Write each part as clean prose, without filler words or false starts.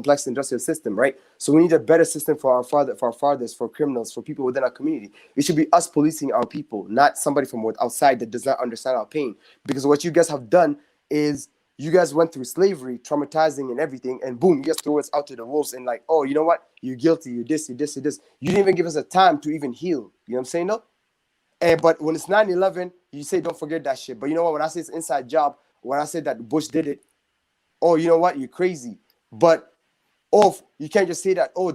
complex industrial system, right? So we need a better system for our fathers, for criminals, for people within our community. It should be us policing our people, not somebody from outside that does not understand our pain. Because what you guys have done is you guys went through slavery, traumatizing and everything, and boom, you guys throw us out to the wolves and like, oh, you know what? You're guilty. You're this. You're this. You're this. You didn't even give us a time to even heal. You know what I'm saying, though? But when it's 9/11, you say don't forget that shit. But you know what? When I say it's inside job, when I said that Bush did it, oh, you know what? You're crazy. But you can't just say that. Oh,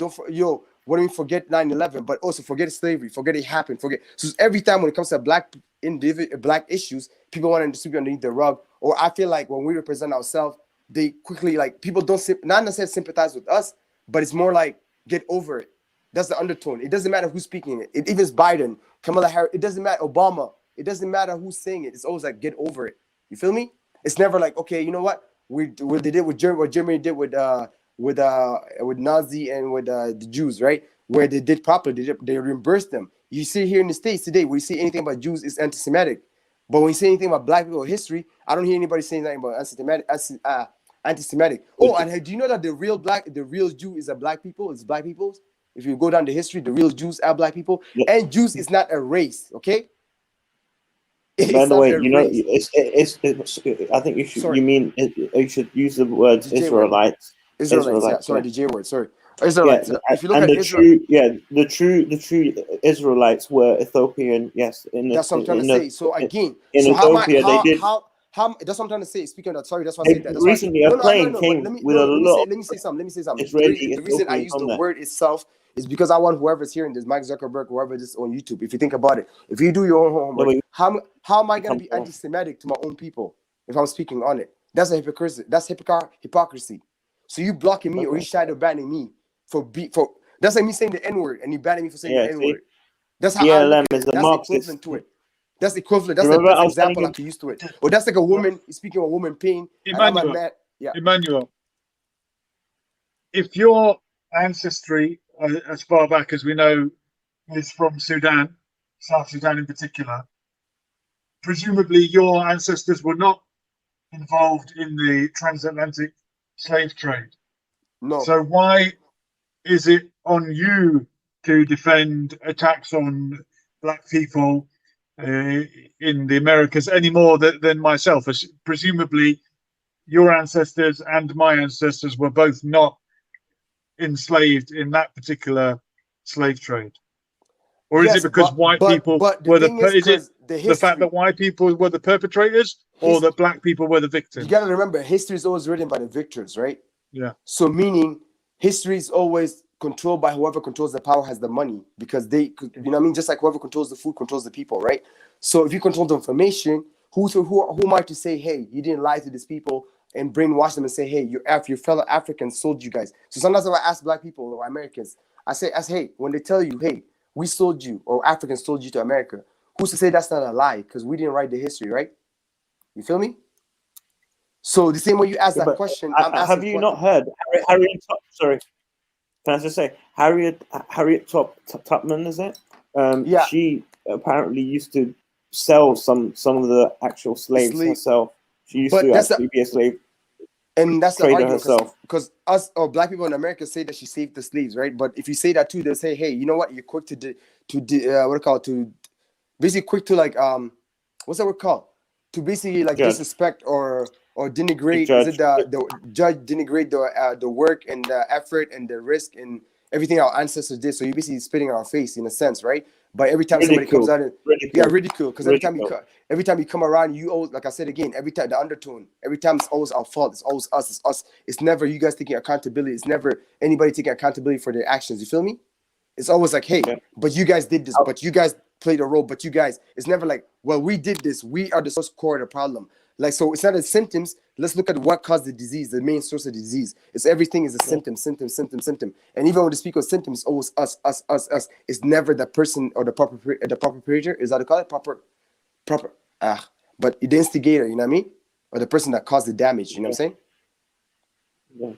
what do you forget 9/11? But also forget slavery. Forget it happened. Forget. So every time when it comes to black issues, people want to sweep underneath the rug. Or I feel like when we represent ourselves, they quickly like people don't not necessarily sympathize with us, but it's more like get over it. That's the undertone. It doesn't matter who's speaking it. It even Biden, Kamala Harris. It doesn't matter Obama. It doesn't matter who's saying it. It's always like get over it. You feel me? It's never like okay, you know what they did with Germany, what Germany did with Nazi and with the Jews, right? Where they did properly, they reimbursed them. You see here in the States today, when you see anything about Jews, it's anti-Semitic. But when you say anything about black people history, I don't hear anybody saying anything about anti-Semitic. Oh, and do you know that the real Jew is a black people? It's black peoples. If you go down the history, the real Jews are black people, and Jews is not a race. Okay. By the way, you know, it's I think you should. Sorry. You should use the words Israelites. Israelites. Yeah. Sorry, the J word. Sorry. Israelites. Yeah, if you look at the true Israelites were Ethiopian. Yes, that's what I'm trying to say. So again, in Ethiopia, they did. That's what I'm trying to say. Speaking of that, sorry, that's why I said that. That's recently, a plane came with a lot. Let me say something. Israeli, the reason I use the word itself is because I want whoever's hearing this, Mike Zuckerberg, whoever this on YouTube. If you think about it, if you do your own homework, how am I going to be anti-Semitic to my own people if I'm speaking on it? That's a hypocrisy. That's hypocrisy. So you blocking me or you shadow banning me for that's like me saying the N-word and you banning me for saying the N-word. That's how BLM is a Marxist. Equivalent to it. That's equivalent. That's the best example I can use to it. Or that's like a woman speaking of a woman pain. Emmanuel, if your ancestry, as far back as we know, is from Sudan, South Sudan in particular, presumably your ancestors were not involved in the transatlantic slave trade. No. So why is it on you to defend attacks on black people in the Americas any more than myself? As presumably your ancestors and my ancestors were both not enslaved in that particular slave trade. Or is it because white people were the fact that white people were the perpetrators, or that black people were the victims? You got to remember, history is always written by the victors, right? Yeah. So meaning history is always controlled by whoever controls the power has the money, because they, you know what I mean? Just like whoever controls the food controls the people, right? So if you control the information, who am I to say, hey, you didn't lie to these people and brainwash them and say, hey, your fellow Africans sold you guys. So sometimes when I ask black people or Americans, I say, hey, when they tell you, hey, we sold you or Africans sold you to America, who's to say that's not a lie? Because we didn't write the history, right? You feel me? So the same way you ask that question, I'm asking. Have you not heard Harriet? Sorry, can I just say Harriet Tubman? Is it? Yeah. She apparently used to sell some of the actual slaves herself. She used to actually be a slave. And that's the argument, because us or black people in America say that she saved the slaves, right? But if you say that too, they'll say, hey, you know what? You're quick to basically quick to like what's that word called? To basically like disrespect or denigrate. Is it the judge denigrate the work and the effort and the risk and everything our ancestors did? So you're basically spitting in our face in a sense, right? But every time somebody comes out and ridicule, because every time you come around, you always, like I said again, every time the undertone, every time it's always our fault, it's always us, it's us. It's never you guys taking accountability. It's never anybody taking accountability for their actions. You feel me? It's always like, hey, but you guys did this, but you guys played a role, but you guys. It's never like, well, we did this. We are the source core of the problem. Like, so it's not the symptoms. Let's look at what caused the disease, the main source of the disease. It's everything is a symptom. And even when they speak of symptoms, it's always us. It's never the person or the perpetrator. Is that to call it proper? But the instigator, you know what I mean? Or the person that caused the damage, you know what I'm saying? Yeah.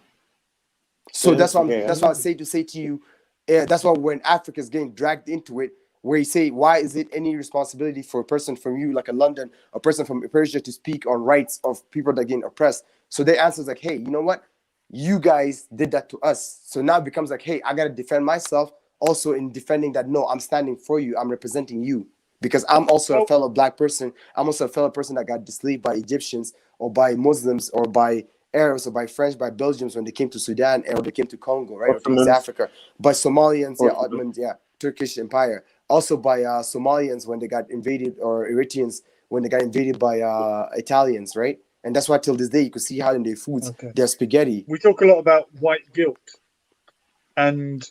So that's why I say to you, that's why when Africa is getting dragged into it, where you say, why is it any responsibility for a person from you, like a London, a person from Persia, to speak on rights of people that are getting oppressed? So their answer is like, hey, you know what? you guys did that to us. So now it becomes like, hey, I gotta defend myself. Also, in defending that, no, I'm standing for you. I'm representing you because I'm also a fellow black person. I'm also a fellow person that got enslaved by Egyptians or by Muslims or by Arabs or by French, by Belgians when they came to Sudan or they came to Congo, right, or to East Ottomans. Africa. By Somalians, yeah, Ottomans. Ottomans, yeah, Turkish Empire. Also by Somalians when they got invaded, or Eritreans when they got invaded by Italians, right? And that's why till this day you can see how in their foods, their spaghetti. We talk a lot about white guilt, and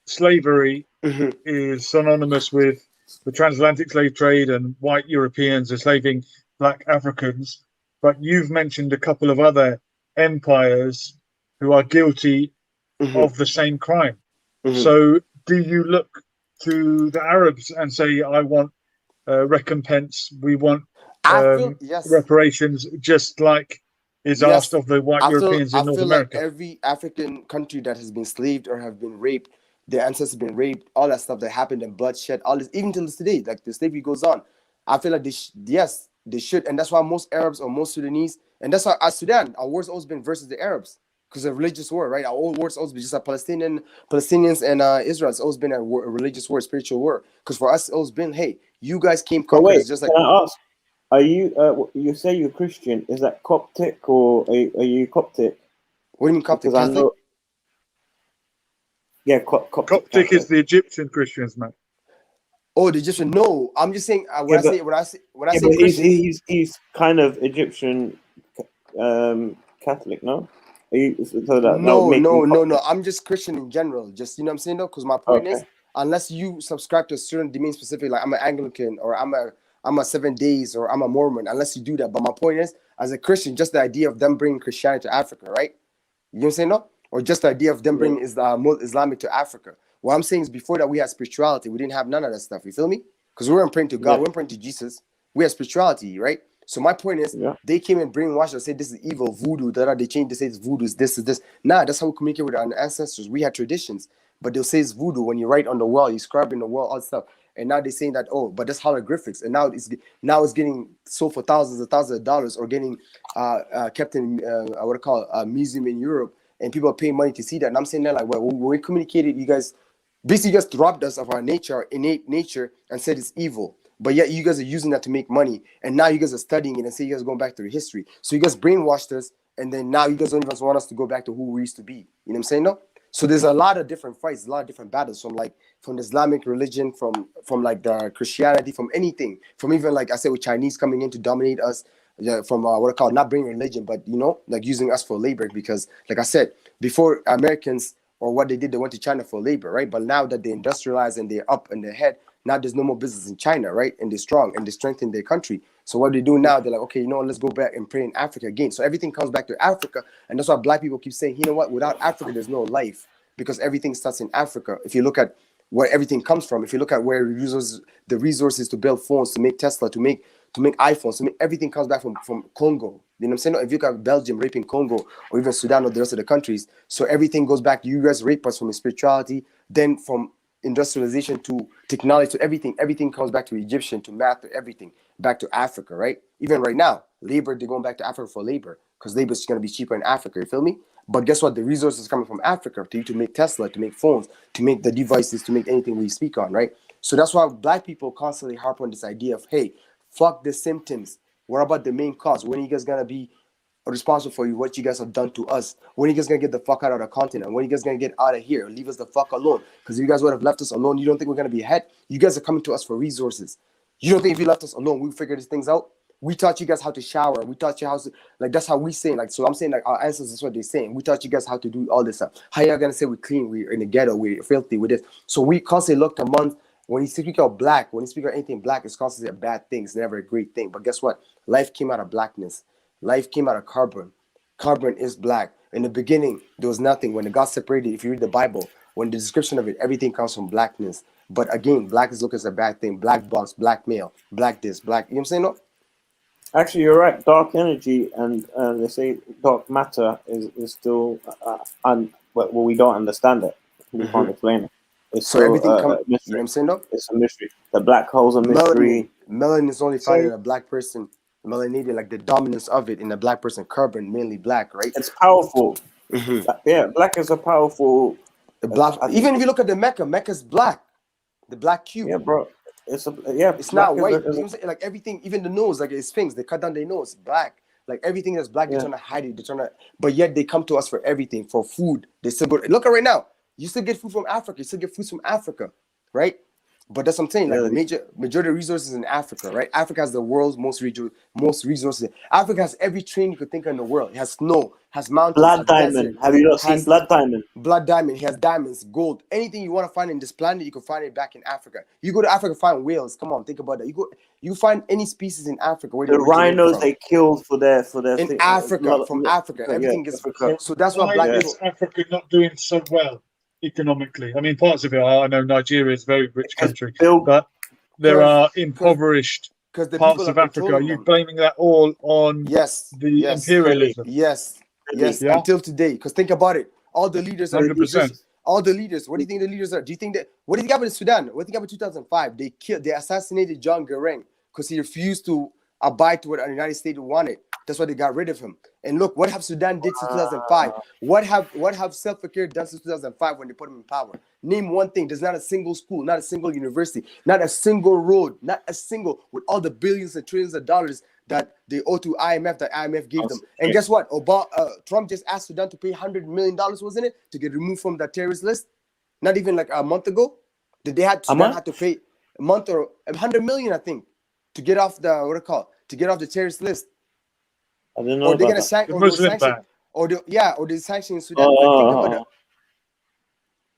slavery is synonymous with the transatlantic slave trade and white Europeans enslaving black Africans. But you've mentioned a couple of other empires who are guilty of the same crime. So do you look to the Arabs and say, I want recompense, we want reparations, just like is asked of the white Europeans in North America? Like every African country that has been enslaved or have been raped, their ancestors have been raped, all that stuff that happened and bloodshed, all this, even till today, like the slavery goes on. I feel like they should, and that's why most Arabs or most Sudanese, and that's why as Sudan, our war's always been versus the Arabs because of religious war, right? Our old war's always been just like Palestinians and Israel. It's always been a religious war, spiritual war. Because for us, it's always been, hey, you guys came conquered. Just like. Can I ask? Are you? You say you're Christian? Is that Coptic or are you Coptic? What do you mean Coptic? Catholic? Yeah, Coptic. Coptic is the Egyptian Christians, man. Oh, the Egyptian? No, I'm just saying. When I say Christian, he's kind of Egyptian Catholic, no? No. I'm just Christian in general. Just, you know what I'm saying, though? Because my point is, unless you subscribe to a certain domain specific, like I'm an Anglican or I'm a 7 days or I'm a Mormon, unless you do that. But my point is, as a Christian, just the idea of them bringing Christianity to Africa, right? You know what I'm saying, no? Or just the idea of them bringing Islamic to Africa. What I'm saying is before that we had spirituality. We didn't have none of that stuff. You feel me? Because we weren't praying to God. We weren't praying to Jesus. We had spirituality, right? So my point is, they came and brainwashed us, say this is evil, voodoo, they changed, they say it's voodoo, this is this. Nah, that's how we communicate with our ancestors. We had traditions, but they'll say it's voodoo when you write on the wall, you scribe in the wall, all that stuff. And now they're saying that, oh, but that's hieroglyphics. And now it's getting sold for thousands of dollars or getting kept in a museum in Europe, and people are paying money to see that. And I'm saying that, like, well, when we communicated, you guys basically just robbed us of our nature, our innate nature, and said it's evil. But yet you guys are using that to make money, and now you guys are studying it and say you guys are going back to history. So you guys brainwashed us, and then now you guys don't even want us to go back to who we used to be. You know what I'm saying, no? So there's a lot of different fights, a lot of different battles from the Islamic religion, from like the Christianity, from anything, from even like I said with Chinese coming in to dominate us, from what I call not bringing religion, but like using us for labor. Because like I said before, Americans or what they did, they went to China for labor, right? But now that they industrialize and they're up in their head, now there's no more business in China, right? And they're strong and they strengthen their country. So what they do now, they're like, okay, let's go back and pray in Africa again. So everything comes back to Africa. And that's why black people keep saying, you know what, without Africa, there's no life, because everything starts in Africa. If you look at where everything comes from, if you look at where the resources to build phones, to make Tesla, to make iPhones, everything comes back from Congo. You know what I'm saying? If you look at Belgium raping Congo, or even Sudan or the rest of the countries, so everything goes back. You guys rape us from spirituality, then from industrialization to technology to everything comes back to Egyptian, to math, to everything back to Africa, right? Even right now, labor, they're going back to Africa for labor because labor is going to be cheaper in Africa. You feel me? But guess what? The resources coming from Africa to make Tesla, to make phones, to make the devices, to make anything we speak on, right? So that's why black people constantly harp on this idea of, hey, fuck the symptoms. What about the main cause? When are you guys gonna be responsible for what you guys have done to us? When are you guys gonna get the fuck out of the continent? When are you guys gonna get out of here? Leave us the fuck alone. Because if you guys would have left us alone, you don't think we're gonna be ahead? You guys are coming to us for resources. You don't think if you left us alone, we figure these things out? We taught you guys how to shower. We taught you how to, like, that's how we say, like, so I'm saying, like, our ancestors, that's what they're saying. We taught you guys how to do all this stuff. How y'all gonna say we're clean, we're in the ghetto, we're filthy with this? So we constantly look to month. When you speak of black, when you speak of anything black, it's constantly a bad thing. It's never a great thing. But guess what? Life came out of blackness. Life came out of carbon. Carbon is black. In the beginning, there was nothing. When God separated, if you read the Bible, when the description of it, everything comes from blackness. But again, black is looked as a bad thing. Black box, black male, black this, black. You know what I'm saying? No? Actually, you're right. Dark energy and they say dark matter is still, well, we don't understand it. We can't explain it. It's so everything comes. You know what I'm saying? No? It's a mystery. The black hole's a mystery. Melanin is only found in a black person. Melanated, like the dominance of it in a black person. Carbon, mainly black, right? It's powerful. Yeah, black is a powerful. The black, I think even if you look at the Mecca's black. The black cube. yeah, bro. It's It's black not is white. You know what I'm saying? Like everything, even the nose, like his Sphinx, they cut down their nose, black. Like everything that's black, they're yeah. trying to hide it. They're trying to, but yet they come to us for everything, for food. They still go. Look at right now. You still get food from Africa. You still get food from Africa, right? But that's what I'm saying. Like Yeah. majority of resources in Africa, right? Africa has the world's most resources. Africa has every train you could think of in the world. It has snow, has mountains, Blood has diamond. desert, Have you not seen has blood diamond? blood diamond. He has diamonds, gold, anything you want to find in this planet, you can find it back in Africa. You go to Africa, find whales. Come on, think about that. You find any species in Africa where The they originate rhinos from. they killed for their In thing. Africa, from Africa, everything yeah, gets. Africa. So that's why Why black is people. Africa not doing so well economically? I mean, parts of it are. I know Nigeria is a very rich Because country, Bill, but there Because are impoverished the parts people are of Africa. Are controlling you them. blaming that all on Yes, the yes, Really? imperialism? yes, Really? yes. Yeah, Until today, because think about it. All the leaders are 100%. all the leaders. What do you think the leaders are? Do you think that? What do you think happened in Sudan? What do you think happened in 2005? They assassinated John Garang because he refused to abide to what the United States wanted. That's why they got rid of him. And look, what have Sudan did since 2005? What have Salva Kiir done since 2005 when they put him in power? Name one thing. There's not a single school, not a single university, not a single road, not a single, with all the billions and trillions of dollars that they owe to IMF, that IMF gave them. And guess what? Trump just asked Sudan to pay $100 million, wasn't it, to get removed from the terrorist list? Not even like a month ago. Sudan had to pay a month or 100 million, I think, to get off to get off the terrorist list. I didn't know Or they're about gonna that. The Muslim ban. or they sanction Sudan. Like think about that.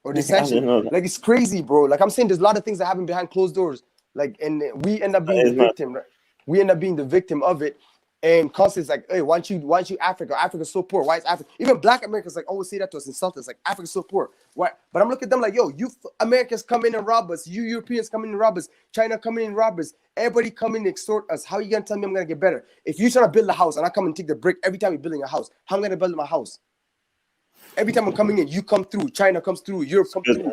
Or they I sanction. didn't know that. Like it's crazy, bro. Like I'm saying, there's a lot of things that happen behind closed doors. Like, and we end up being the is mad. victim, right? We end up being the victim of it. And constantly like, hey, why don't you Africa? Africa's so poor. Why is Africa? Even Black Americans like always say that to us, insult us, like Africa's so poor. Why? But I'm looking at them like, yo, you Americans come in and rob us. You Europeans come in and rob us. China come in and rob us. Everybody come in and extort us. How are you gonna tell me I'm gonna get better? If you're trying to build a house and I come and take the brick every time you're building a house, how am I gonna build my house? Every time I'm coming in, you come through. China comes through. Europe comes through.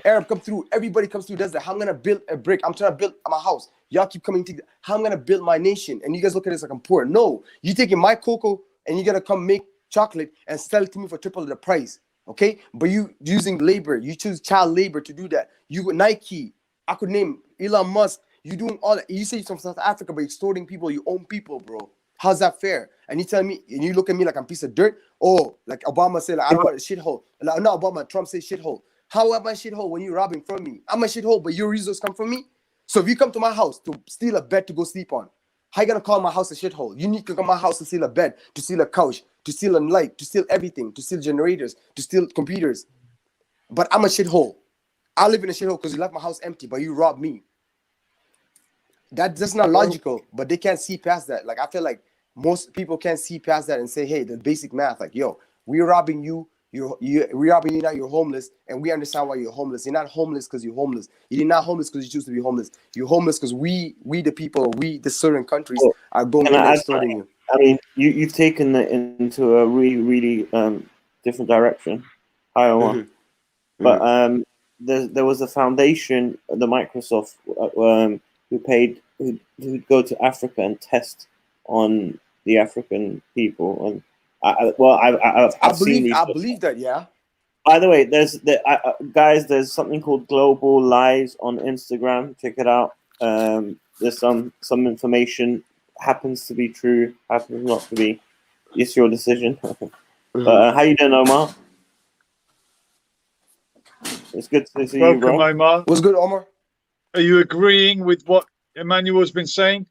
Arab come through. Everybody comes through. Does that? How I'm gonna build a brick? I'm trying to build my house. Y'all keep coming to. How I'm gonna build my nation? And you guys look at this like I'm poor. No, you taking my cocoa and you gotta come make chocolate and sell it to me for triple the price. Okay, but you using labor. You choose child labor to do that. You Nike. I could name Elon Musk. You doing all that. You say you're from South Africa, but extorting people, your own people, bro. How's that fair? And you tell me, and you look at me like I'm a piece of dirt. Oh, like Obama said, like, I don't want a shithole. Like, not Obama, Trump said shithole. How am I a shithole when you're robbing from me? I'm a shithole, but your resources come from me. So if you come to my house to steal a bed to go sleep on, how you gonna call my house a shithole? You need to come to my house to steal a bed, to steal a couch, to steal a light, to steal everything, to steal generators, to steal computers. But I'm a shithole. I live in a shithole because you left my house empty, but you robbed me. That's not logical, but they can't see past that. Like I feel like most people can't see past that and say, hey, the basic math, like, yo, we're robbing you, we're robbing you now, you're homeless, and we understand why you're homeless. You're not homeless because you're homeless. You're not homeless because you choose to be homeless. You're homeless because we the people, we the certain countries are going in and extorting you. I mean, you've taken it into a really different direction. Hi, Omar. But there was a foundation, the Microsoft, who'd go to Africa and test on the African people, and I've seen these. I believe that, yeah. By the way, guys, there's something called Global Lies on Instagram. Check it out. There's some information, happens to be true, happens not to be. It's your decision. But how you doing, Omar? It's good to see you, bro. Welcome, Omar. What's good, Omar? Are you agreeing with what Emmanuel's been saying?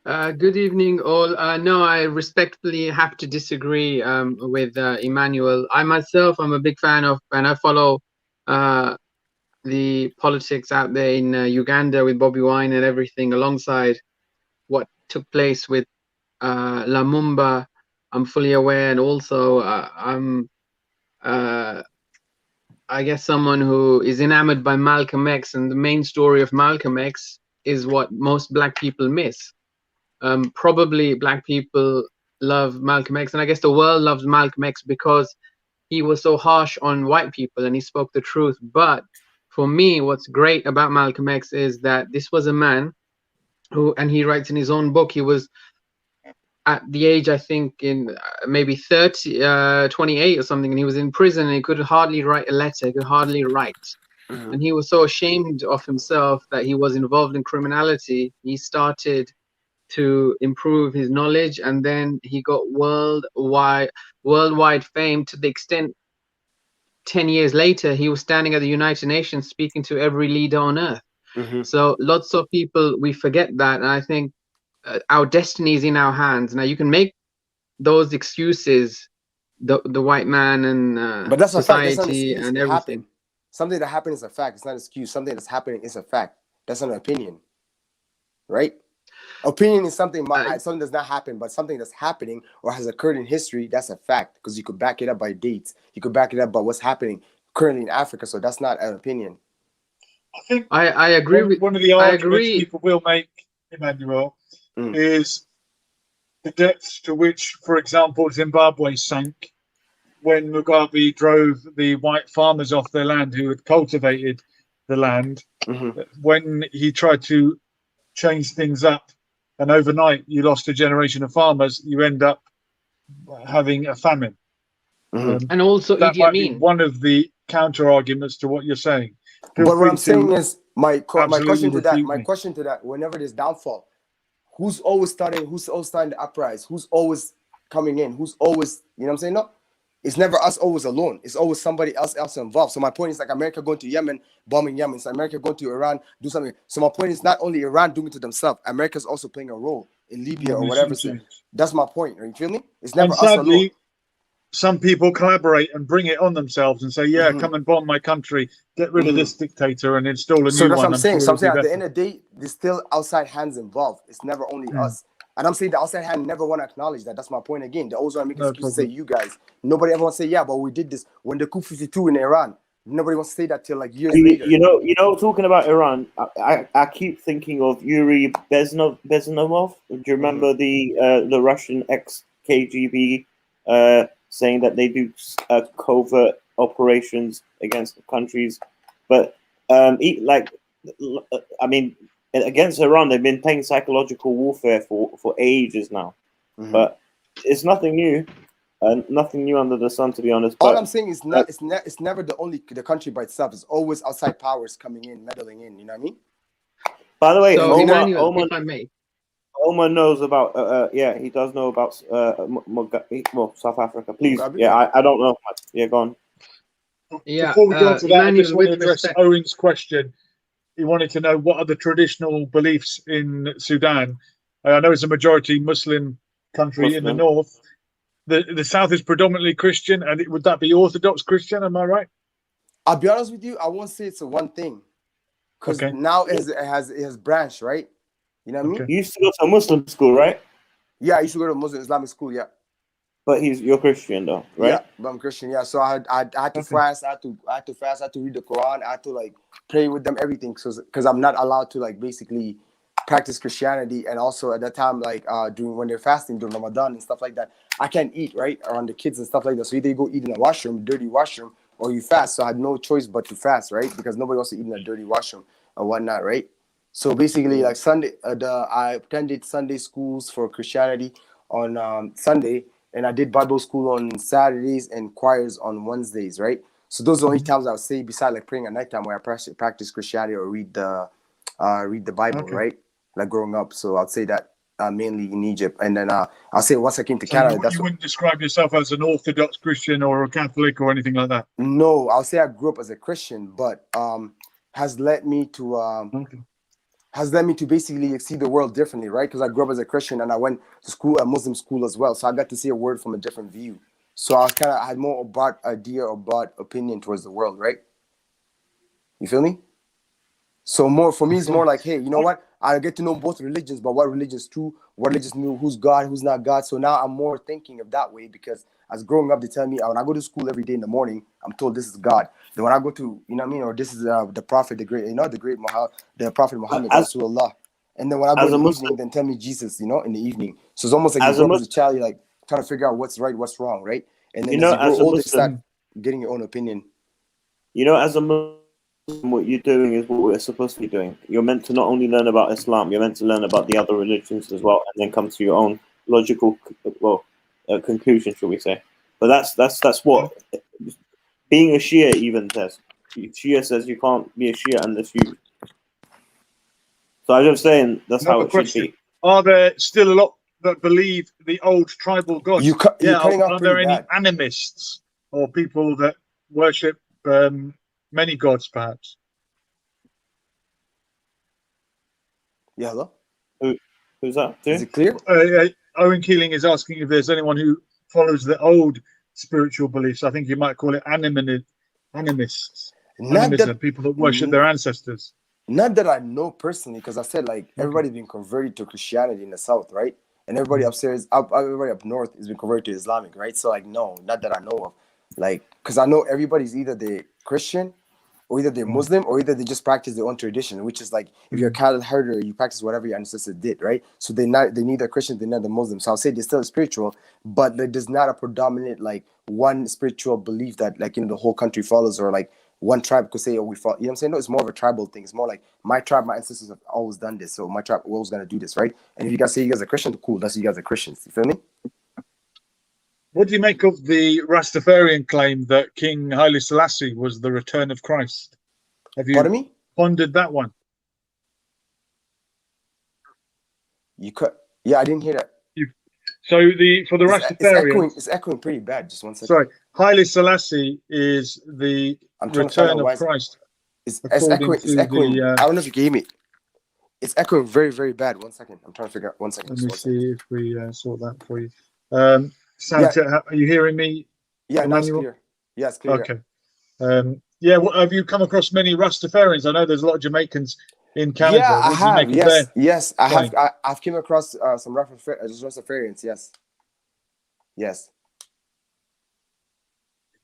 Good evening, all. No, I respectfully have to disagree with Emmanuel. I myself, I'm a big fan of, and I follow the politics out there in Uganda with Bobby Wine and everything, alongside what took place with Lumumba. I'm fully aware, and also I'm, I guess, someone who is enamored by Malcolm X, and the main story of Malcolm X is what most Black people miss. Probably Black people love Malcolm X, and I guess the world loves Malcolm X because he was so harsh on white people and he spoke the truth. But for me, what's great about Malcolm X is that this was a man who, and he writes in his own book, he was at the age, I think, in maybe 28 or something, and he was in prison and he could hardly write a letter, he could hardly write. Mhm. And he was so ashamed of himself that he was involved in criminality. He started to improve his knowledge, and then he got worldwide fame to the extent 10 years later he was standing at the United Nations speaking to every leader on earth. Mhm. So lots of people, we forget that, and I think our destiny is in our hands. Now you can make those excuses, the white man and But that's a fact. That's not an society excuse. and It everything. happened. Something that happened is a fact. It's not an excuse. Something that's happening is a fact. That's not an opinion, right? Opinion is something something does not happen, but something that's happening or has occurred in history, that's a fact, because you could back it up by dates. You could back it up by what's happening currently in Africa. So that's not an opinion. I think I agree with. one of the I arguments agree. people will make, Emmanuel, Mm. is the depths to which, for example, Zimbabwe sank when Mugabe drove the white farmers off their land who had cultivated the land. Mhm. When he tried to change things up, and overnight you lost a generation of farmers, you end up having a famine. Mhm. And also That Idi might be Amin. one of the counter arguments to what you're saying. Feel But what free I'm saying to is my absolutely refute my me. question to that, whenever there's downfall, who's always starting the uprise? Who's always coming in? Who's always, you know what I'm saying? No, it's never us always alone. It's always somebody else involved. So my point is, like, America going to Yemen, bombing Yemen. So America going to Iran, do something. So my point is not only Iran doing it to themselves, America's also playing a role in Libya or whatever. So that's my point. You feel me? It's never And us alone. sadly, some people collaborate and bring it on themselves and say, yeah, Mhm. come and bomb my country, get rid of Mhm. this dictator and install a So new that's what one. I'm I'm saying. sure So I'm it'll be saying at the better. end of the day, there's still outside hands involved. It's never only Yeah. us. And I'm saying the outside hand never want to acknowledge that. That's my point again. They always want to make No excuses to say problem. you guys. Nobody ever wants to say, yeah, but we did this when the coup 52 in Iran. Nobody wants to say that till like years later. You know, talking about Iran, I keep thinking of Yuri Bezmenov. Do you remember the Russian ex KGB saying that they do covert operations against countries, but I mean, against Iran, they've been playing psychological warfare for ages now, but it's nothing new. Nothing new under the sun, to be honest. All But I'm saying is not. It's never the country by itself. It's always outside powers coming in, meddling in. You know what I mean? by the way, So Emmanuel, Omar if I may. Omar knows about. Yeah, he does know about. South Africa. Please, Mugabe? yeah, I don't know much. Yeah, go on. Yeah, Before we go on to that, I just Emmanuel, want to with address respect. Owen's question. He wanted to know what are the traditional beliefs in Sudan. I know it's a majority Muslim country in the Muslim. north. The south is predominantly Christian, and would that be Orthodox Christian? Am I right? I'll be honest with you. I won't say it's a one thing, because Okay. now it has branched, right? You know what I mean? Okay. You used to go to a Muslim school, right? Yeah, I used to go to Muslim Islamic school. Yeah. But you're Christian though, right? Yeah, but I'm Christian. Yeah, so I had to Okay. fast. I had to fast. I had to read the Quran. I had to like pray with them, everything. So because I'm not allowed to like basically practice Christianity, and also at that time like during when they're fasting during Ramadan and stuff like that, I can't eat right around the kids and stuff like that. So either you go eat in a washroom, dirty washroom, or you fast. So I had no choice but to fast, right? Because nobody wants to eat in a dirty washroom or whatnot, right? So basically, like Sunday, I attended Sunday schools for Christianity on Sunday, and I did Bible school on Saturdays and choirs on Wednesdays, right? So those are the only times I would say, beside like praying at nighttime, where I practice Christianity or read the Bible, Okay. right? Like growing up. So I'd say that mainly in Egypt, and then I'll say once I came to So Canada, you wouldn't describe yourself as an Orthodox Christian or a Catholic or anything like that? no, I'll say I grew up as a Christian, but has led me to Okay. has led me to basically see the world differently, right? Because I grew up as a Christian and I went to school, a Muslim school as well. So I got to see a world from a different view. So I had more about idea or about opinion towards the world, right? You feel me? So more for me, it's more like, hey, you know what? I get to know both religions, but what religion is true, what religion knew who's God, who's not God. So now I'm more thinking of that way, because as growing up, they tell me when I go to school every day in the morning, I'm told this is God. Then when I go to, you know what I mean, or this is the prophet, the prophet Muhammad, As Rasulullah. And then when I go as in a the Muslim, evening, then tell me Jesus, in the evening. So it's almost like you as a grow up as a Muslim, child, you're like trying to figure out what's right, what's wrong, right? And then you as know, you grow as a older, you start Muslim, getting your own opinion. as a Muslim, what you're doing is what we're supposed to be doing. You're meant to not only learn about Islam, you're meant to learn about the other religions as well, and then come to your own logical, conclusion, shall we say? But that's what being a Shia even says. Shia says you can't be a Shia unless you. So I'm just saying that's how Another it should question. be. Are there still a lot that believe the old tribal gods? You're cutting off Are there pretty any bad. animists or people that worship many gods, perhaps? Yeah, hello? Who's that? Is it clear? Owen Keeling is asking if there's anyone who follows the old spiritual beliefs. I think you might call it animists. Animism, people that worship their ancestors. Not that I know personally, because I said like everybody's been converted to Christianity in the South, right? And everybody everybody up north has been converted to Islamic, right? So like, no, not that I know of. Like, because I know everybody's either the Christian, or either they're Muslim, or either they just practice their own tradition, which is like if you're a cattle herder, you practice whatever your ancestors did, right? So they're neither Christian, they're neither Muslim. So I'll say they're still spiritual, but there's not a predominant like one spiritual belief that like the whole country follows, or like one tribe could say, oh, we follow. You know what I'm saying? No, it's more of a tribal thing. It's more like my tribe, my ancestors have always done this, so my tribe we're always gonna do this, right? And if you guys say you guys are Christian, cool, that's you guys are Christians. You feel me? What do you make of the Rastafarian claim that King Haile Selassie was the return of Christ? Have you Pardon me? pondered that one? Yeah, I didn't hear that. For the Rastafarians, it's echoing pretty bad. Just one second. sorry, Haile Selassie is the return of Christ. It's echoing. I don't know if you can hear me. It's echoing very, very bad. 1 second. I'm trying to figure out. 1 second. Let me see if we sort that for you. Santa, are you hearing me? Yeah, now it's clear. Yeah, it's clear. Okay. Have you come across many Rastafarians? I know there's a lot of Jamaicans in Canada. Yeah, I have. Yes, I have. I've came across some Rastafarians. Yes.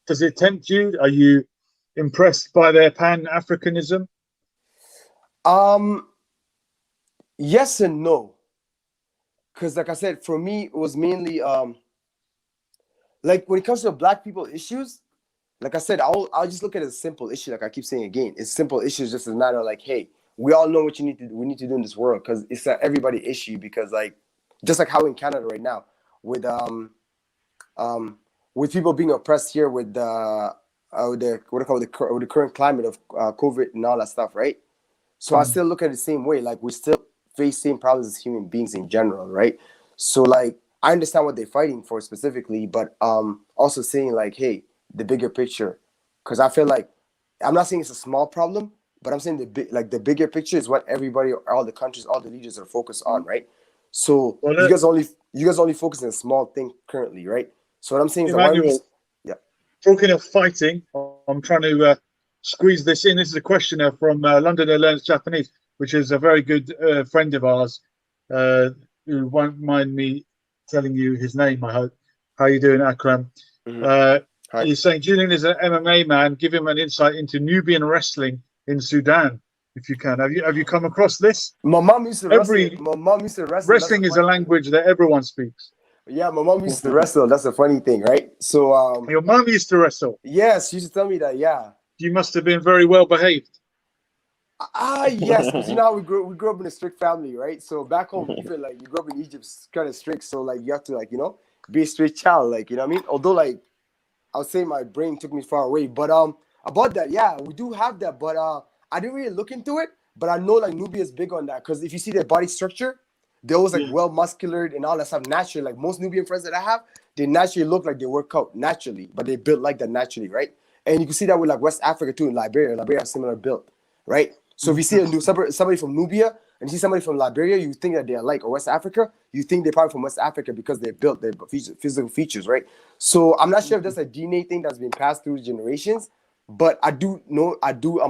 Does it tempt you? Are you impressed by their Pan-Africanism? Yes and no. Because like I said, for me, it was mainly like when it comes to Black people issues, like I said, I'll just look at it as a simple issue. Like I keep saying again, it's simple issues, just a matter of like, hey, we all know what we need to do in this world, because it's an everybody issue. Because like, just like how in Canada right now, with people being oppressed here with the current climate of COVID and all that stuff, right? So I still look at it the same way. Like we still face same problems as human beings in general, right? So like I understand what they're fighting for specifically, but also saying like, hey, the bigger picture, because I feel like I'm not saying it's a small problem, but I'm saying the bigger picture is what everybody, all the countries, all the leaders are focused on, right? So you guys only focus on a small thing currently, right? So what I'm saying is, Emmanuel, talking of fighting, I'm trying to squeeze this in. This is a questioner from London who learns Japanese, which is a very good friend of ours, who won't mind me telling you his name, I hope. How you doing, Akram? He's saying Julian is an MMA man. Give him an insight into Nubian wrestling in Sudan, if you can. Have you come across this? My mom used to wrestle. My mom used to wrestle. Wrestling is a language that everyone speaks. Yeah, my mom used to wrestle. That's a funny thing, right? So your mom used to wrestle. Yes, she used to tell me that. Yeah. You must have been very well behaved. Yes, because you know how we grew up in a strict family, right? So back home, even like you grew up in Egypt, it's kind of strict. So like you have to be a straight child, like you know what I mean. Although like I would say my brain took me far away, but about that, yeah, we do have that, but I didn't really look into it. But I know like Nubia is big on that, because if you see their body structure, they're always like well muscular and all that stuff naturally. Like most Nubian friends that I have, they naturally look like they work out naturally, but they built like that naturally, right? And you can see that with like West Africa too, in Liberia. Liberia has similar build, right? So if you see somebody from Nubia and you see somebody from Liberia, you think that they're alike, or West Africa, you think they're probably from West Africa because they built their physical features, right? So I'm not sure if that's a DNA thing that's been passed through generations, but I'm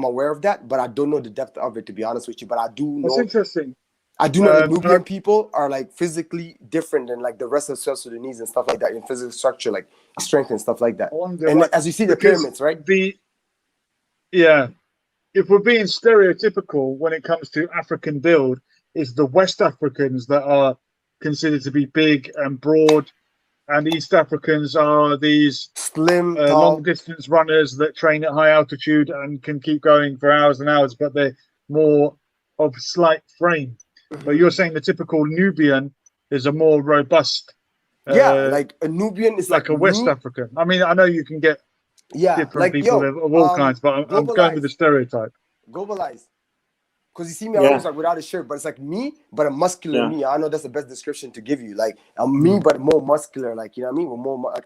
aware of that, but I don't know the depth of it, to be honest with you. But I do know. That's interesting. I do know that Nubian people are like physically different than like the rest of South Sudanese and stuff like that, in physical structure, like strength and stuff like that. And as you see the pyramids, right? If we're being stereotypical when it comes to African build, it's the West Africans that are considered to be big and broad, and East Africans are these slim, long distance runners that train at high altitude and can keep going for hours and hours, but they're more of slight frame. But you're saying the typical Nubian is a more robust. Yeah, like a Nubian is like a West me. African. I mean, I know you can get different like people of all kinds, but I'm going with the stereotype. Globalized. Because you see me, I always like without a shirt, but it's like me, but a muscular me. I know that's the best description to give you. Like I'm me, but more muscular. Like you know what I mean? With more like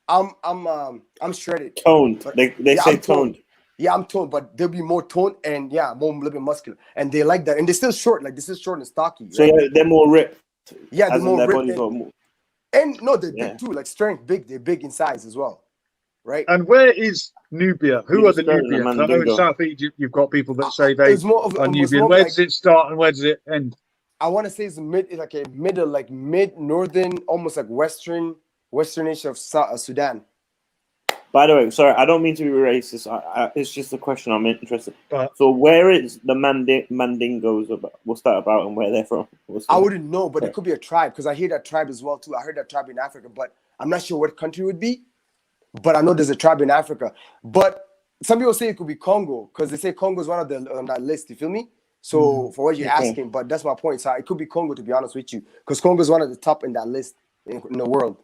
I'm shredded. Toned. But, they say toned. Yeah, I'm toned, but they'll be more toned and more a little bit muscular, and they like that, and they're still short. Like this is short and stocky. So right? they're more ripped. Yeah, they're more ripped. And no, they're Yeah. big too. Like strength, big. They're big in size as well, right? And where is Nubia? Who are the Nubians? I know in South Egypt you've got people that say they are Nubian. Where does it start and where does it end? I want to say it's like a middle, like mid-northern, almost like westernish of Sudan. By the way, sorry, I don't mean to be racist. It's just a question I'm interested. So where is the Mandingos about? What's that about and where they're from? I wouldn't know, but it could be a tribe because I hear that tribe as well too. I heard that tribe in Africa, but I'm not sure what country it would be. But I know there's a tribe in Africa. But some people say it could be Congo because they say Congo is one of the on that list. You feel me? So for what you're asking, but that's my point. So it could be Congo, to be honest with you, because Congo is one of the top in that list in the world.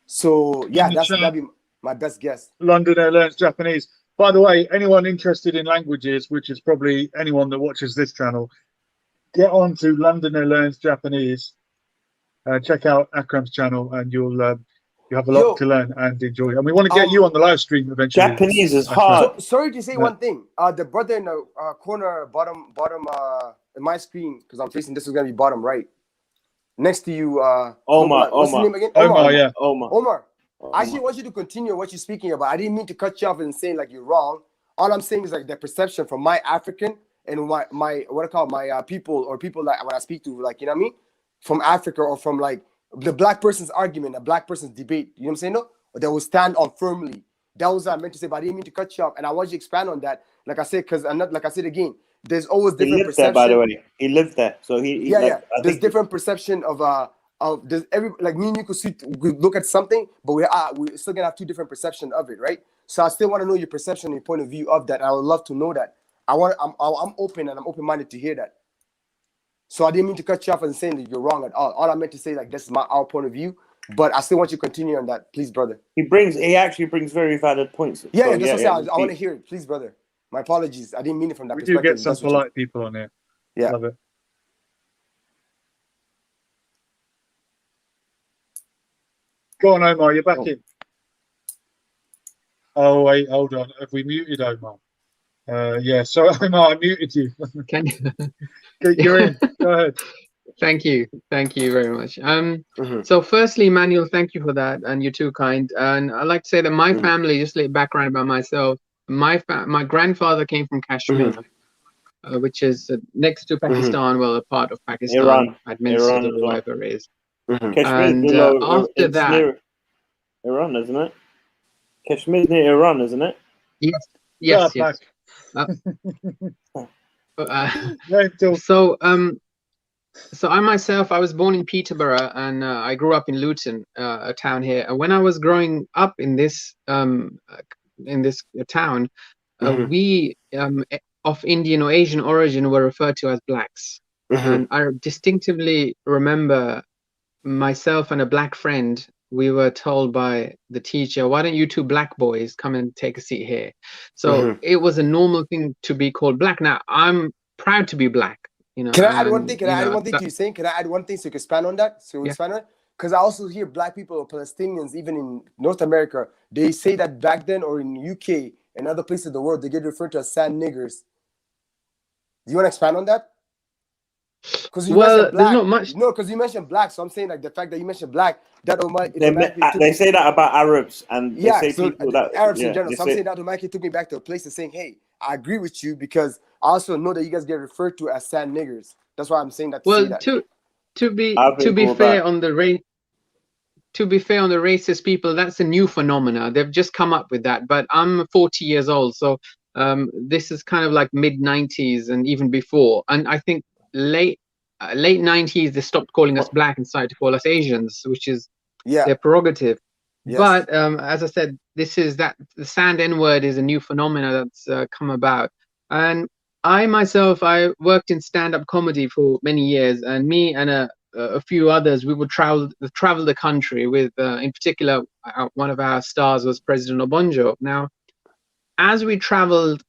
So yeah, that'd be my best guess. Londoner learns Japanese. By the way, anyone interested in languages, which is probably anyone that watches this channel, get on to Londoner learns Japanese. Check out Akram's channel, and you'll have a lot to learn and enjoy. And we want to get you on the live stream eventually. Japanese is hard. Sorry to say one thing. The brother in the corner, bottom, in my screen, because I'm facing this is gonna be bottom right, next to you. Omar. What's his name again? Omar. Yeah. Omar. I actually want you to continue what you're speaking about. I didn't mean to cut you off and saying like you're wrong. All I'm saying is like the perception from my African and my what I call my people or people that when I speak to, like you know what I mean, from Africa or from like the black person's argument, a black person's debate. You know what I'm saying? No, that will stand on firmly. That was what I meant to say, but I didn't mean to cut you off. And I want you to expand on that. Like I said, because I'm not like I said again. There's always different perception. There, by the way, he lived there, so he There's different perception of there's like me and you could look at something, but we're still gonna have two different perception of it, right? So I still want to know your perception and your point of view of that. I would love to know that. I'm open and I'm open-minded to hear that. So I didn't mean to cut you off and saying that you're wrong at all. All I meant to say like this is our point of view, but I still want you to continue on that, please, brother. He actually brings very valid points. Yeah, that's what I'm saying. I want to hear it, please, brother. My apologies. I didn't mean it from that perspective. We do get some polite people on here. Yeah. Love it. Go on, Omar. You're back in. Oh, wait. Hold on. Have we muted Omar? Yeah. So, Omar, I muted you. Can you? You're in. Go ahead. Thank you very much. So firstly, Manuel, thank you for that, and you're too kind. And I'd like to say that my family, just a little background about myself, my grandfather came from Kashmir, which is next to Pakistan, well, a part of Pakistan, Iran, administered or whatever it is. Kashmir, and after that, near Iran, isn't it? Kashmir's near Iran, isn't it? Yes. So I myself, I was born in Peterborough, and I grew up in Luton, a town here. And when I was growing up in this town, we of Indian or Asian origin were referred to as blacks. And I distinctively remember myself and a black friend, we were told by the teacher, why don't you two black boys come and take a seat here? So it was a normal thing to be called black. Now, I'm proud to be black. You know, can I add one thing? Can I add one thing to you saying? Can I add one thing so you can expand on that? Expand on it? Because I also hear black people or Palestinians, even in North America, they say that back then or in UK and other places of the world, they get referred to as sand niggers. Do you want to expand on that? Because there's not much. No, because you mentioned black, so I'm saying like the fact that you mentioned black, that they say that about Arabs and they say so people that Arabs in general. So I'm saying that automatically took me back to a place of saying, hey, I agree with you because I also know that you guys get referred to as sand niggers. That's why I'm saying that. To be fair on the racist people, that's a new phenomena. They've just come up with that. But I'm 40 years old, so this is kind of like mid 90s and even before. And I think late 90s they stopped calling us black and started to call us Asians, which is their prerogative. Yes. But as I said, the sand N-word is a new phenomena that's come about. And I myself, I worked in stand-up comedy for many years, and me and a a few others, we would travel the country with, in particular, one of our stars was President Obonjo. Now, as we traveled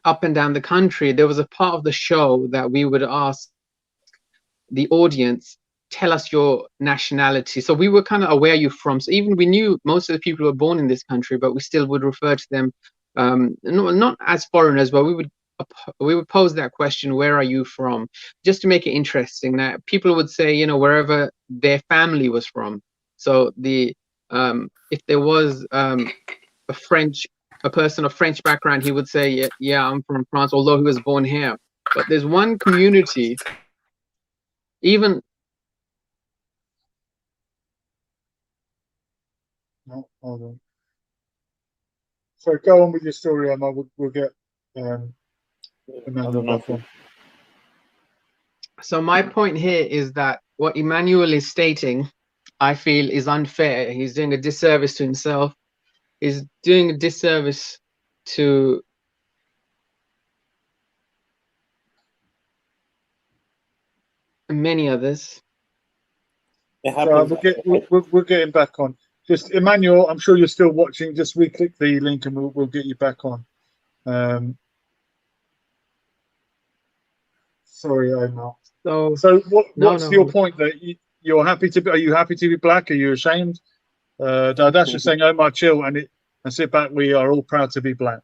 up and down the country, there was a part of the show that we would ask the audience, tell us your nationality. So we were kind of, where are you from? So even we knew most of the people were born in this country, but we still would refer to them not as foreigners, but we would pose that question, where are you from, just to make it interesting. That people would say, you know, wherever their family was from. So the if there was a person of French background, he would say, yeah, I'm from France, although he was born here. But there's one community, even No, hold on. So go on with your story, Emma. We'll get Emmanuel back on. So my point here is that what Emmanuel is stating, I feel, is unfair. He's doing a disservice to himself. He's doing a disservice to many others. It So happens. we'll get him back on. Just Emmanuel, I'm sure you're still watching. Just re-click the link and we'll get you back on. Sorry, Omar. So what's your point? That you're happy to be? Are you happy to be black? Are you ashamed? Dadash is saying, Omar, chill and sit back. We are all proud to be black.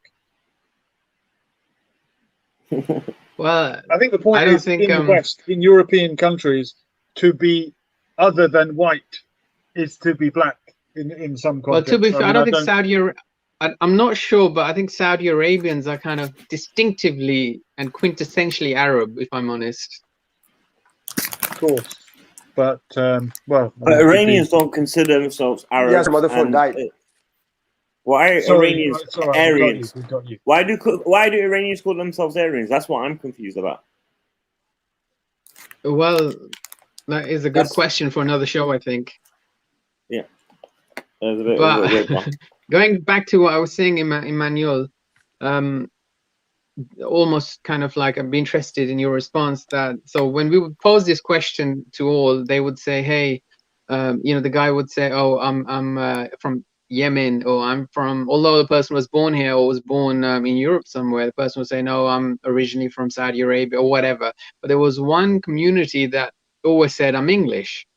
Well, I think the point is in the West, in European countries, to be other than white is to be black in some context. Well, to be fair, I don't think I'm not sure, but I think Saudi Arabians are kind of distinctively and quintessentially Arab, if I'm honest. Of course. But, well... But Iranians don't consider themselves Arab. Yes, motherfucker died. Why are Iranians Aryans? We got you. Why do Iranians call themselves Aryans? That's what I'm confused about. Well, that is a good question for another show, I think. Yeah. But going back to what I was saying, Emmanuel, almost kind of like I'd be interested in your response. So when we would pose this question to all, they would say, hey, you know, the guy would say, oh, I'm from Yemen, or I'm from, although the person was born here or was born in Europe somewhere, the person would say, no, I'm originally from Saudi Arabia or whatever. But there was one community that always said, I'm English.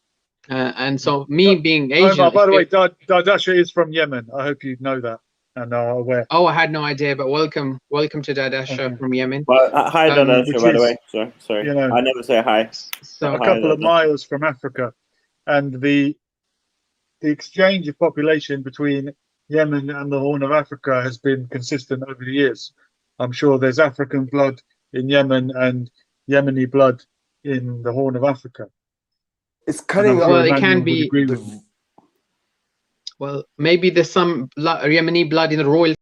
And so me being Asian... Omar, by the way, Dardasha is from Yemen. I hope you know that and are aware. Oh, I had no idea, but welcome to Dardasha from Yemen. Well, hi, Dardasha, by the way. Sorry. You know, I never say hi. So a couple of miles from Africa. And the exchange of population between Yemen and the Horn of Africa has been consistent over the years. I'm sure there's African blood in Yemen and Yemeni blood in the Horn of Africa. It's cutting off. Well, it can be. Well, maybe there's some Yemeni blood in the royal